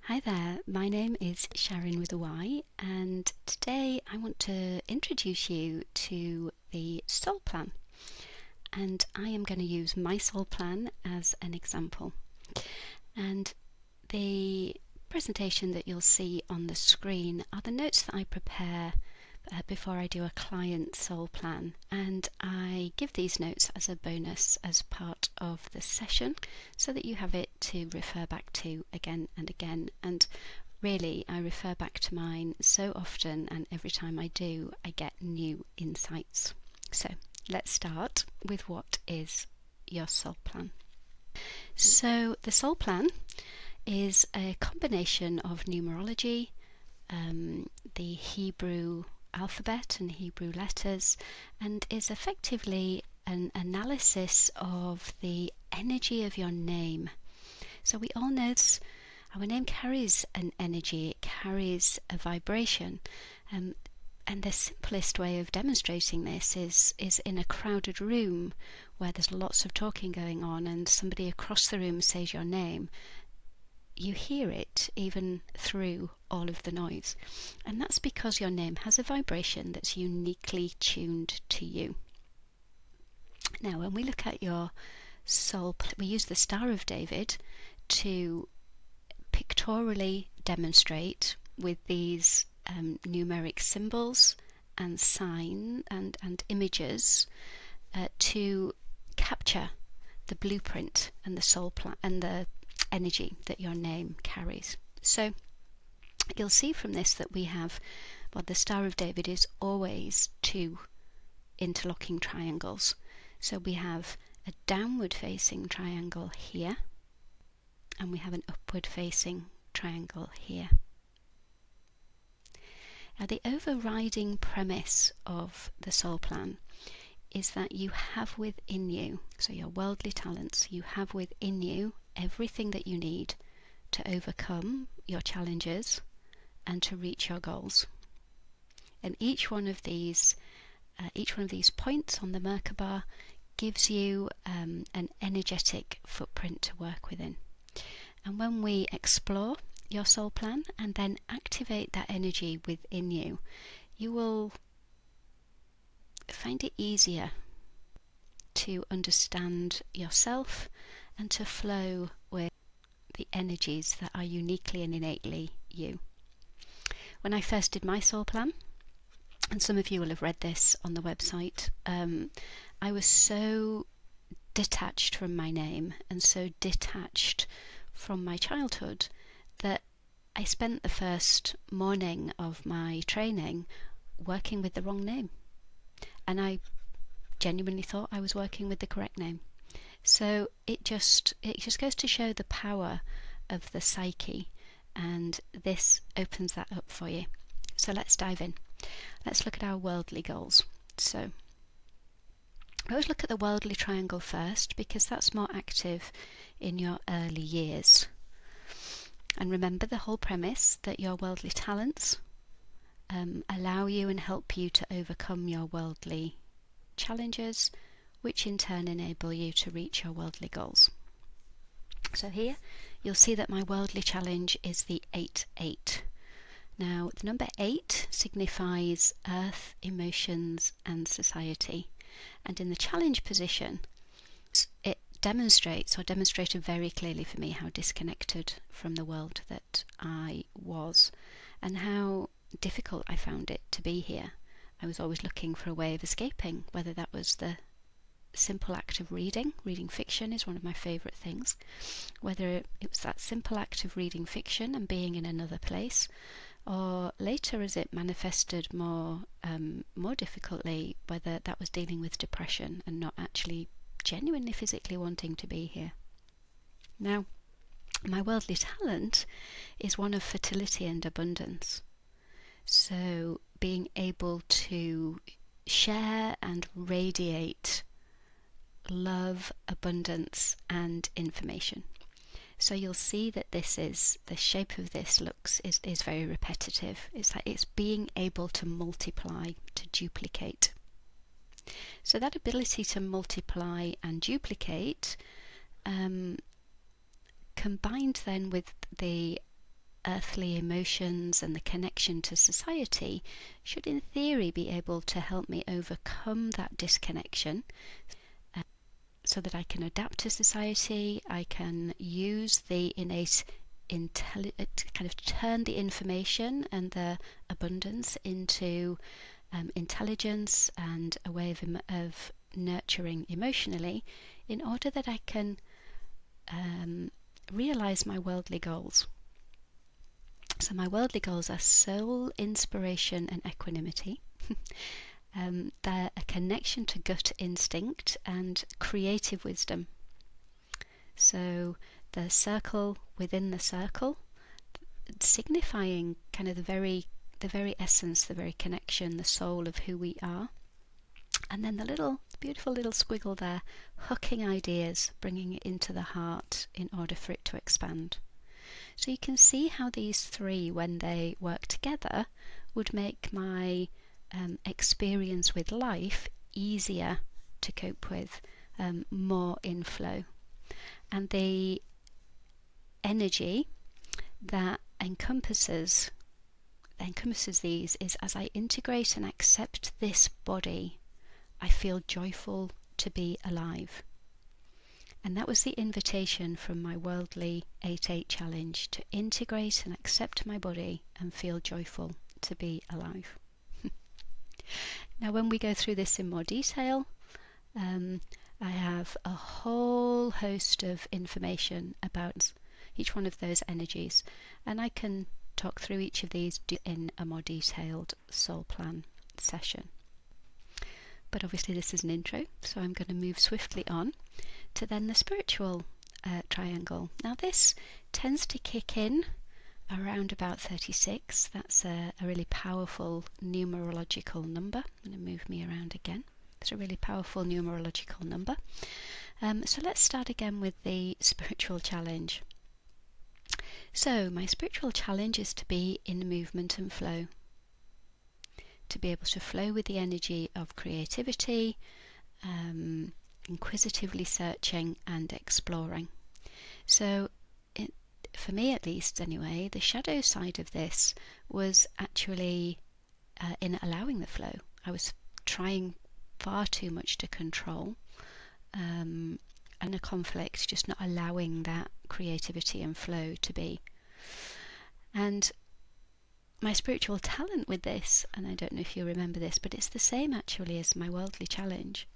Hi there, my name is Sharyn with a Y, and today I want to introduce you to the soul plan. And I am going to use my soul plan as an example. And the presentation that you'll see on the screen are the notes that I prepare before I do a client soul plan, and I give these notes as a bonus as part of the session so that you have it to refer back to again and again. And really, I refer back to mine so often, and every time I do, I get new insights. So let's start with what is your soul plan. So the soul plan is a combination of numerology, the Hebrew alphabet and Hebrew letters, and is effectively an analysis of the energy of your name. So we all know our name carries an energy, it carries a vibration, and the simplest way of demonstrating this is in a crowded room where there's lots of talking going on and somebody across the room says your name. You hear it even through all of the noise, and that's because your name has a vibration that's uniquely tuned to you. Now, when we look at your soul, we use the Star of David to pictorially demonstrate with these numeric symbols and sign and images to capture the blueprint and the soul plan and the energy that your name carries. So you'll see from this that we have, the Star of David is always two interlocking triangles. So we have a downward facing triangle here, and we have an upward facing triangle here. Now, the overriding premise of the soul plan is that you have within you, so your worldly talents, you have within you everything that you need to overcome your challenges and to reach your goals. And each one of these points on the Merkaba gives you an energetic footprint to work within. And when we explore your soul plan and then activate that energy within you, you will find it easier to understand yourself and to flow with the energies that are uniquely and innately you. When I first did my soul plan, and some of you will have read this on the website, I was so detached from my name and so detached from my childhood that I spent the first morning of my training working with the wrong name, and I genuinely thought I was working with the correct name. So it just goes to show the power of the psyche, and this opens that up for you. So let's dive in. Let's look at our worldly goals. So I always look at the worldly triangle first because that's more active in your early years. And remember the whole premise that your worldly talents allow you and help you to overcome your worldly challenges, which in turn enable you to reach your worldly goals. So here you'll see that my worldly challenge is the 8-8. Now, the number 8 signifies earth, emotions and society, and in the challenge position it demonstrated very clearly for me how disconnected from the world that I was and how difficult I found it to be here. I was always looking for a way of escaping, whether that was the simple act of reading fiction is one of my favourite things, whether it was that simple act of reading fiction and being in another place, or later as it manifested more difficultly, whether that was dealing with depression and not actually genuinely physically wanting to be here. Now, my worldly talent is one of fertility and abundance. So being able to share and radiate love, abundance and information. So you'll see that the shape of this is very repetitive. It's like it's being able to multiply, to duplicate. So that ability to multiply and duplicate, combined then with the earthly emotions and the connection to society should in theory be able to help me overcome that disconnection, so that I can adapt to society. I can use the innate kind of turn the information and the abundance into intelligence and a way of nurturing emotionally, in order that I can realize my worldly goals. So my worldly goals are soul, inspiration and equanimity. They're a connection to gut instinct and creative wisdom. So the circle within the circle, signifying kind of the very essence, the very connection, the soul of who we are. And then the beautiful little squiggle there, hooking ideas, bringing it into the heart in order for it to expand. So you can see how these three, when they work together, would make my experience with life easier to cope with, more in flow. And the energy that encompasses these is, as I integrate and accept this body, I feel joyful to be alive. And that was the invitation from my worldly 8-8 challenge, to integrate and accept my body and feel joyful to be alive. Now, when we go through this in more detail, I have a whole host of information about each one of those energies, and I can talk through each of these in a more detailed soul plan session. But obviously this is an intro, so I'm going to move swiftly on to then the spiritual triangle. Now this tends to kick in around about 36. That's a really powerful numerological number. I'm going to move me around again. It's a really powerful numerological number. So let's start again with the spiritual challenge. So my spiritual challenge is to be in movement and flow, to be able to flow with the energy of creativity, inquisitively searching and exploring. So for me at least anyway, the shadow side of this was actually in allowing the flow. I was trying far too much to control, and a conflict, just not allowing that creativity and flow to be. And my spiritual talent with this, and I don't know if you remember this, but it's the same actually as my worldly challenge.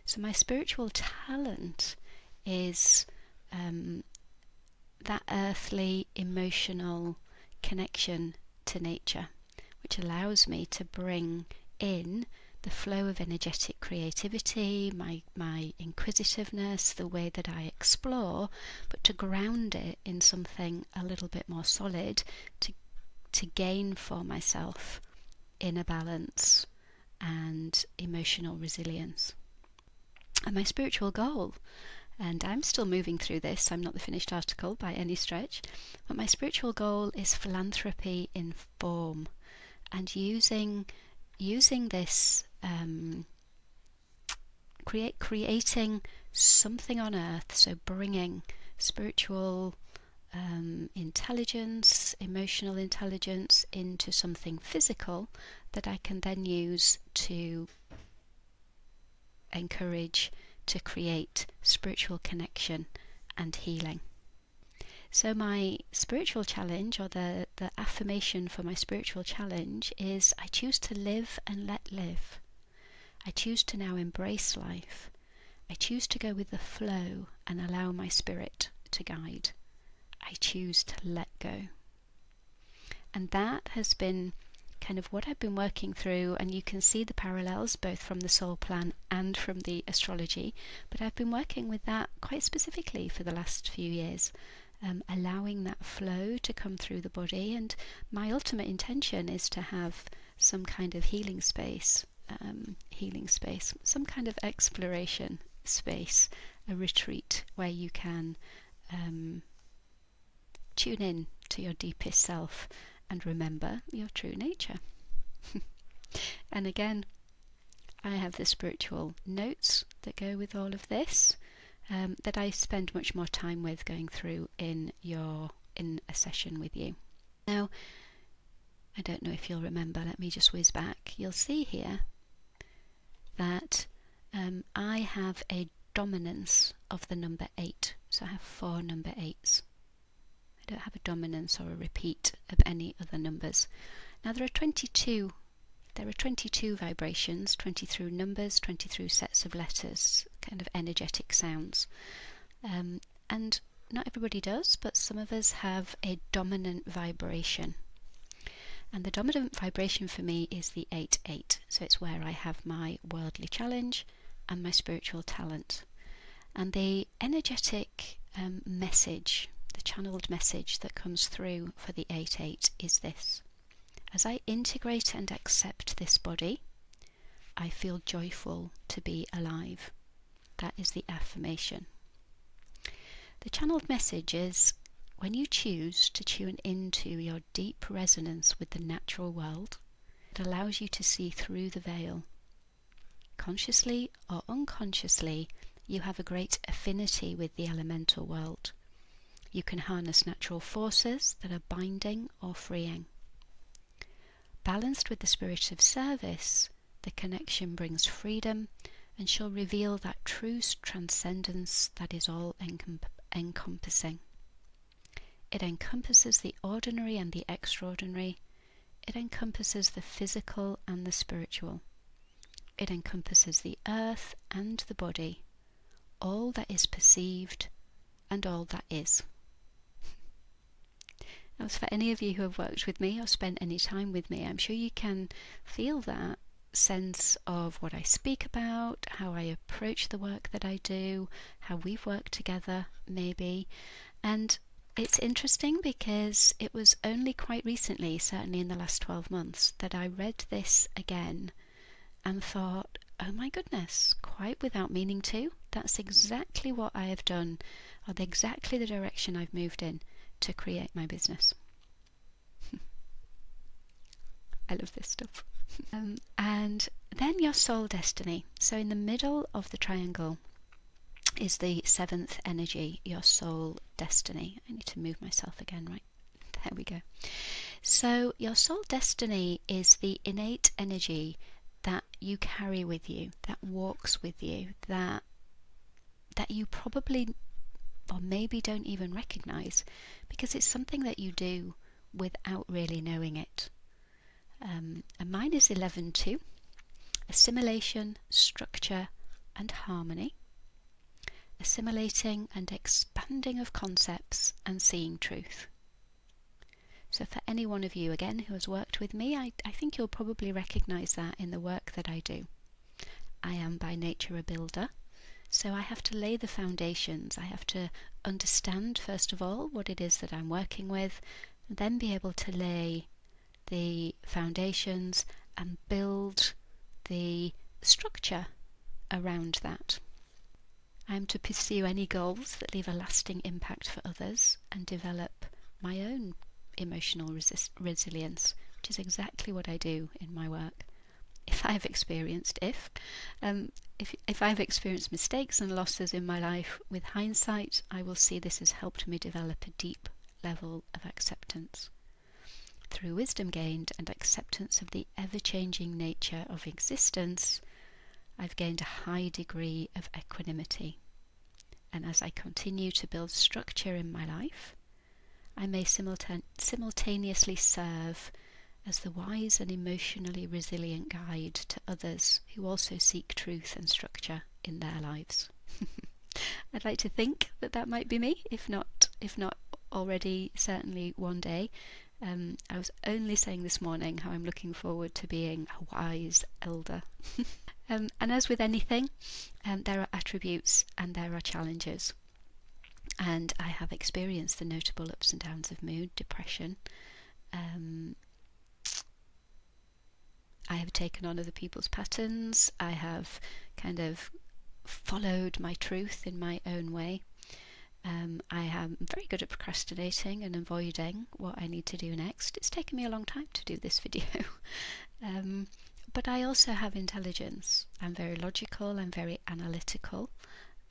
So my spiritual talent is that earthly emotional connection to nature, which allows me to bring in the flow of energetic creativity, my inquisitiveness, the way that I explore, but to ground it in something a little bit more solid, to gain for myself inner balance and emotional resilience. And my spiritual goal, and I'm still moving through this, I'm not the finished article by any stretch, but my spiritual goal is philanthropy in form, and using this, creating something on earth, so bringing spiritual intelligence, emotional intelligence into something physical that I can then use to encourage, to create spiritual connection and healing. So my spiritual challenge, or the affirmation for my spiritual challenge, is I choose to live and let live. I choose to now embrace life. I choose to go with the flow and allow my spirit to guide. I choose to let go. And that has been kind of what I've been working through, and you can see the parallels both from the soul plan and from the astrology, but I've been working with that quite specifically for the last few years, allowing that flow to come through the body. And my ultimate intention is to have some kind of healing space, some kind of exploration space, a retreat where you can tune in to your deepest self and remember your true nature. And again, I have the spiritual notes that go with all of this, that I spend much more time with going through in a session with you. Now, I don't know if you'll remember, let me just whiz back. You'll see here that I have a dominance of the number 8. So I have 4 number 8s. I don't have a dominance or a repeat of any other numbers. Now there are 22 vibrations, 23 numbers, 23 sets of letters, kind of energetic sounds. And not everybody does, but some of us have a dominant vibration. And the dominant vibration for me is the 8-8. So it's where I have my worldly challenge and my spiritual talent. And the energetic message, the channeled message that comes through for the 8-8 is this. As I integrate and accept this body, I feel joyful to be alive. That is the affirmation. The channeled message is, when you choose to tune into your deep resonance with the natural world, it allows you to see through the veil. Consciously or unconsciously, you have a great affinity with the elemental world. You can harness natural forces that are binding or freeing. Balanced with the spirit of service, the connection brings freedom and shall reveal that true transcendence that is all encompassing. It encompasses the ordinary and the extraordinary. It encompasses the physical and the spiritual. It encompasses the earth and the body, all that is perceived and all that is. As for any of you who have worked with me or spent any time with me, I'm sure you can feel that sense of what I speak about, how I approach the work that I do, how we've worked together maybe. And it's interesting because it was only quite recently, certainly in the last 12 months, that I read this again and thought, oh my goodness, quite without meaning to, that's exactly what I have done, or exactly the direction I've moved in to create my business. I love this stuff. And then your soul destiny. So in the middle of the triangle is the 7th energy, your soul destiny. I need to move myself again, right? There we go. So your soul destiny is the innate energy that you carry with you, that walks with you, that you probably or maybe don't even recognize, because it's something that you do without really knowing it. And mine is 11-2, assimilation, structure and harmony, assimilating and expanding of concepts and seeing truth. So for any one of you, again, who has worked with me, I think you'll probably recognize that in the work that I do. I am by nature a builder, so I have to lay the foundations. I have to understand, first of all, what it is that I'm working with, and then be able to lay the foundations and build the structure around that. I'm to pursue any goals that leave a lasting impact for others and develop my own emotional resilience, which is exactly what I do in my work. If I've experienced mistakes and losses in my life, with hindsight, I will see this has helped me develop a deep level of acceptance. Through wisdom gained and acceptance of the ever-changing nature of existence, I've gained a high degree of equanimity. And as I continue to build structure in my life, I may simultaneously serve as the wise and emotionally resilient guide to others who also seek truth and structure in their lives. I'd like to think that might be me, if not already, certainly one day. I was only saying this morning how I'm looking forward to being a wise elder. And as with anything, there are attributes and there are challenges. And I have experienced the notable ups and downs of mood, depression. I have taken on other people's patterns. I have kind of followed my truth in my own way. I am very good at procrastinating and avoiding what I need to do next. It's taken me a long time to do this video. But I also have intelligence. I'm very logical, I'm very analytical,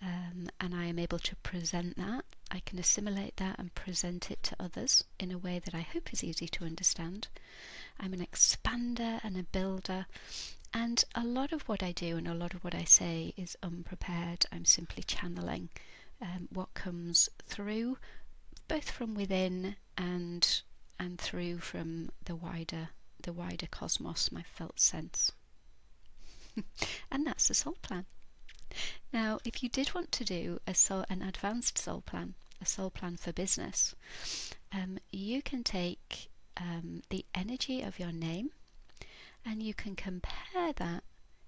and I am able to present that I can assimilate that and present it to others in a way that I hope is easy to understand. I'm an expander and a builder, and a lot of what I do and a lot of what I say is unprepared. I'm simply channeling what comes through, both from within and through from the wider cosmos, my felt sense. And that's the soul plan. Now, if you did want to do an advanced soul plan, a soul plan for business, you can take the energy of your name and you can compare that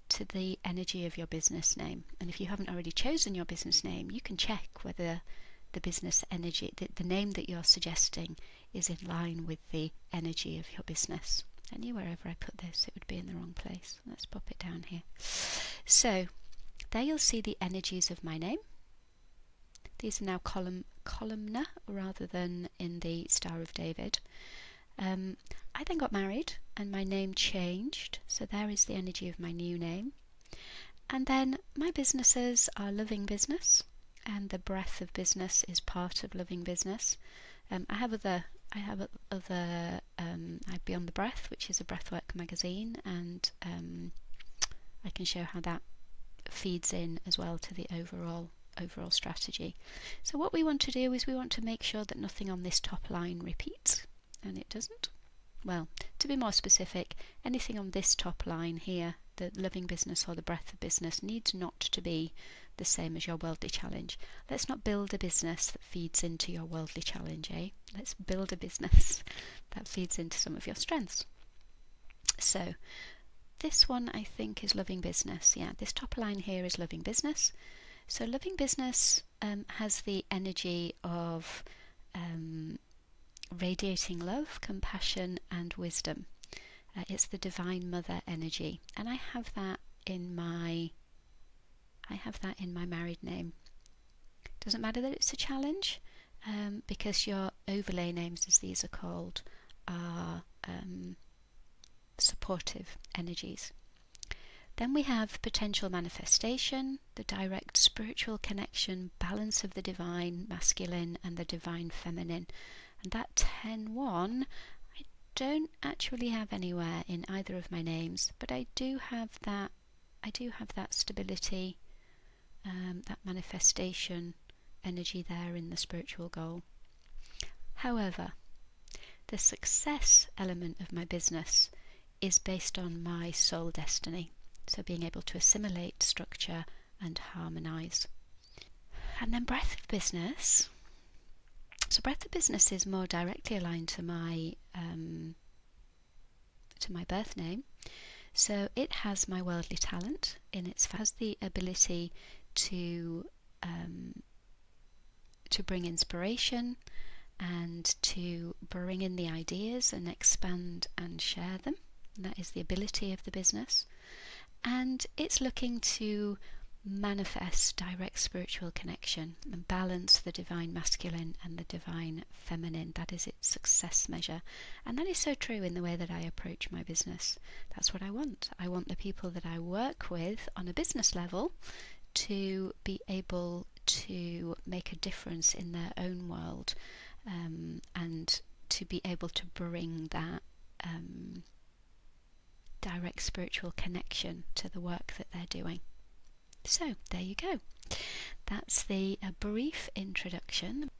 to the energy of your business name. And if you haven't already chosen your business name, you can check whether the business energy, the name that you're suggesting, is in line with the energy of your business. I knew wherever I put this, it would be in the wrong place. Let's pop it down here. So there you'll see the energies of my name. These are now columnar rather than in the Star of David. I then got married and my name changed, so there is the energy of my new name. And then my businesses are Loving Business, and the breath of business is part of Loving Business. I have other Beyond the Breath, which is a breathwork magazine, and I can show how that feeds in as well to the overall strategy. So what we want to do is we want to make sure that nothing on this top line repeats, and it doesn't. Well, to be more specific, anything on this top line here, the Loving Business or the breath of business, needs not to be the same as your worldly challenge. Let's not build a business that feeds into your worldly challenge, eh? Let's build a business that feeds into some of your strengths. So this one I think is Loving Business. Yeah, this top line here is Loving Business. So Loving Business has the energy of radiating love, compassion and wisdom. It's the Divine Mother energy, and I have that in my married name. Doesn't matter that it's a challenge, because your overlay names, as these are called, are supportive energies. Then we have potential manifestation, the direct spiritual connection, balance of the divine masculine and the divine feminine. And that 10-1, I don't actually have anywhere in either of my names, but I do have that stability, that manifestation energy there in the spiritual goal. However, the success element of my business is based on my soul destiny. So being able to assimilate, structure and harmonize. And then breath of business. So breath of business is more directly aligned to my birth name. So it has my worldly talent in its has the ability to bring inspiration and to bring in the ideas and expand and share them. And that is the ability of the business. And it's looking to manifest direct spiritual connection and balance the divine masculine and the divine feminine. That is its success measure. And that is so true in the way that I approach my business. That's what I want. I want the people that I work with on a business level to be able to make a difference in their own world, and to be able to bring that direct spiritual connection to the work that they're doing. So there you go. That's the brief introduction.